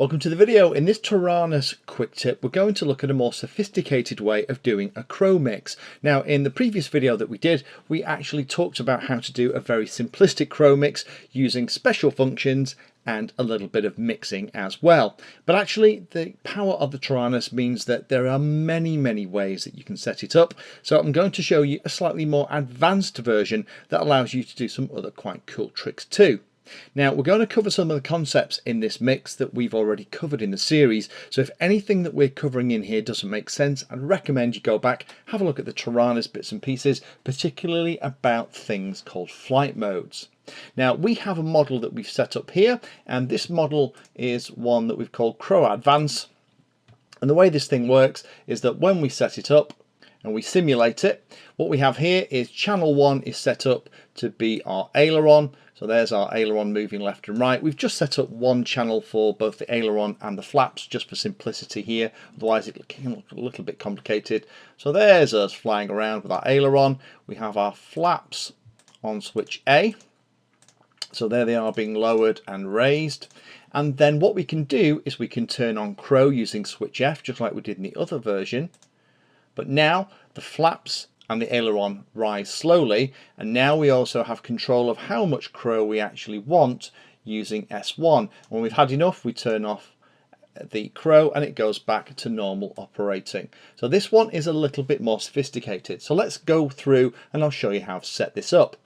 Welcome to the video. In this Taranis quick tip, we're going to look at a more sophisticated way of doing a crow mix. Now, in the previous video that we did, we actually talked about how to do a very simplistic crow mix using special functions and a little bit of mixing as well. But actually, the power of the Taranis means that there are many ways that you can set it up. So I'm going to show you a slightly more advanced version that allows you to do some other quite cool tricks too. Now, we're going to cover some of the concepts in this mix that we've already covered in the series, so if anything that we're covering in here doesn't make sense, I'd recommend you go back, have a look at the Taranis bits and pieces, particularly about things called flight modes. Now, we have a model that we've set up here, and this model is one that we've called Crow Advance. And the way this thing works is that when we set it up and we simulate it, what we have here is channel 1 is set up to be our aileron. So there's our aileron moving left and right. We've just set up one channel for both the aileron and the flaps just for simplicity here. Otherwise it can look a little bit complicated. So there's us flying around with our aileron. We have our flaps on switch A. So there they are being lowered and raised. And then what we can do is we can turn on crow using switch F, just like we did in the other version. But now the flaps and the aileron rise slowly, and now we also have control of how much crow we actually want using S1. When we've had enough, we turn off the crow and it goes back to normal operating. So this one is a little bit more sophisticated. So let's go through and I'll show you how to set this up.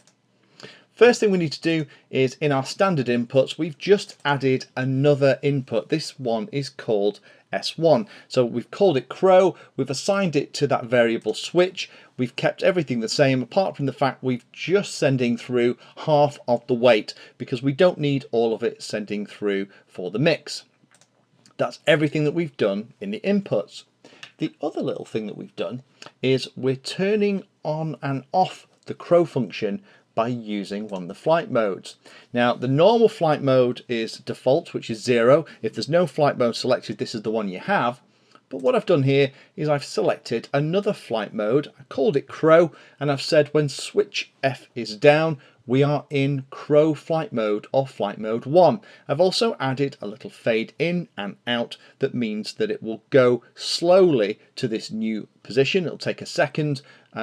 First thing we need to do is in our standard inputs, we've just added another input. This one is called S1. So we've called it crow, we've assigned it to that variable switch, we've kept everything the same apart from the fact we've just sending through half of the weight because we don't need all of it sending through for the mix. That's everything that we've done in the inputs. The other little thing that we've done is we're turning on and off the crow function by using one of the flight modes. Now, the normal flight mode is default, which is 0. If there's no flight mode selected, this is the one you have. But what I've done here is I've selected another flight mode. I called it crow, and I've said when switch F is down, we are in crow flight mode or flight mode 1. I've also added a little fade in and out that means that it will go slowly to this new position. It'll take a second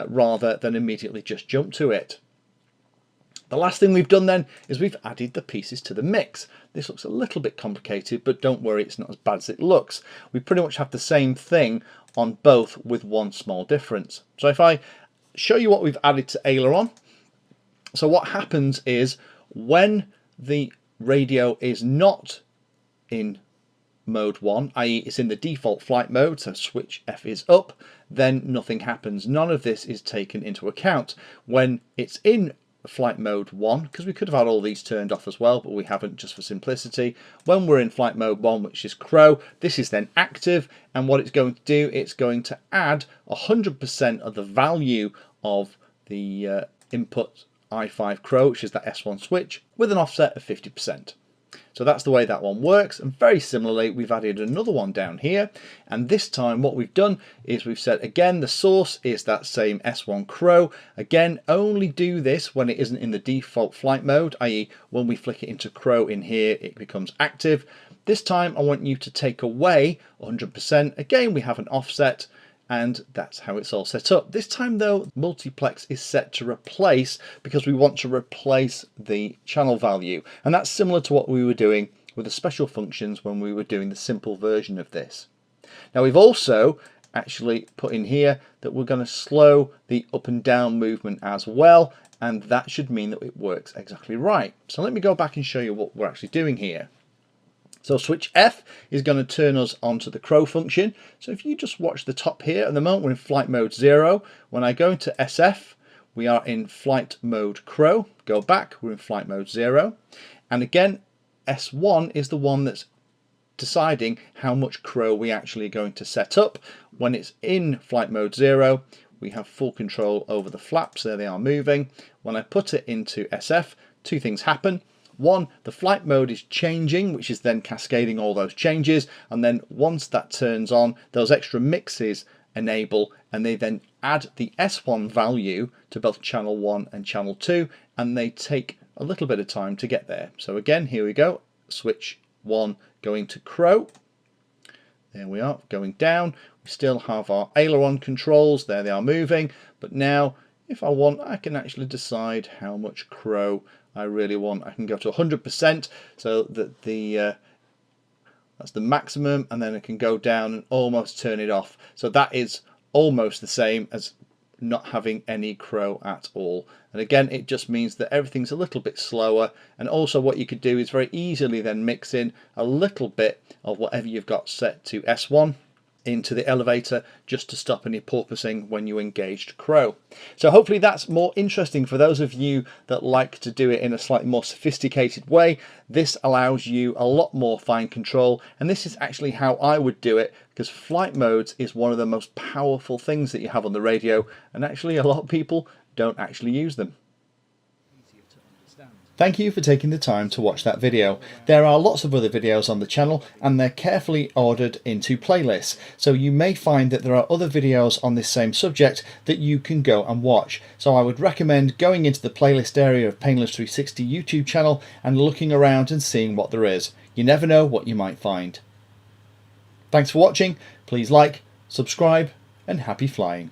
rather than immediately just jump to it. The last thing we've done then is we've added the pieces to the mix. This looks a little bit complicated, but don't worry, it's not as bad as it looks. We pretty much have the same thing on both with one small difference. So if I show you what we've added to aileron, so what happens is when the radio is not in mode 1, i.e. it's in the default flight mode, so switch F is up, then nothing happens. None of this is taken into account. When it's in flight mode 1, because we could have had all these turned off as well, but we haven't just for simplicity. When we're in flight mode 1, which is crow, this is then active, and what it's going to do, it's going to add 100% of the value of the input I5 crow, which is that S1 switch, with an offset of 50%. So that's the way that one works, and very similarly we've added another one down here, and this time what we've done is we've said again the source is that same S1 crow. Again, only do this when it isn't in the default flight mode, i.e. when we flick it into crow in here it becomes active. This time I want you to take away 100%. Again, we have an offset, and that's how it's all set up. This time though, multiplex is set to replace because we want to replace the channel value. And that's similar to what we were doing with the special functions when we were doing the simple version of this. Now we've also actually put in here that we're going to slow the up and down movement as well. And that should mean that it works exactly right. So let me go back and show you what we're actually doing here. So switch F is going to turn us onto the crow function. So if you just watch the top here, at the moment we're in flight mode 0. When I go into SF, we are in flight mode crow. Go back, we're in flight mode 0. And again, S1 is the one that's deciding how much crow we actually are going to set up. When it's in flight mode 0, we have full control over the flaps. There they are moving. When I put it into SF, two things happen. One, the flight mode is changing, which is then cascading all those changes, and then once that turns on, those extra mixes enable, and they then add the S1 value to both channel 1 and channel 2, and they take a little bit of time to get there. So again, here we go, switch one going to crow. There we are, going down. We still have our aileron controls, there they are moving, but now if I want I can actually decide how much crow I really want. I can go to 100% so that that's the maximum, and then I can go down and almost turn it off. So that is almost the same as not having any crow at all. And again, it just means that everything's a little bit slower, and also what you could do is very easily then mix in a little bit of whatever you've got set to S1 into the elevator just to stop any porpoising when you engaged crow. So hopefully that's more interesting for those of you that like to do it in a slightly more sophisticated way. This allows you a lot more fine control, and this is actually how I would do it, because flight modes is one of the most powerful things that you have on the radio, and actually a lot of people don't actually use them. Thank you for taking the time to watch that video. There are lots of other videos on the channel, and they're carefully ordered into playlists, so you may find that there are other videos on this same subject that you can go and watch. So I would recommend going into the playlist area of Painless 360 YouTube channel and looking around and seeing what there is. You never know what you might find. Thanks for watching. Please like, subscribe, and happy flying.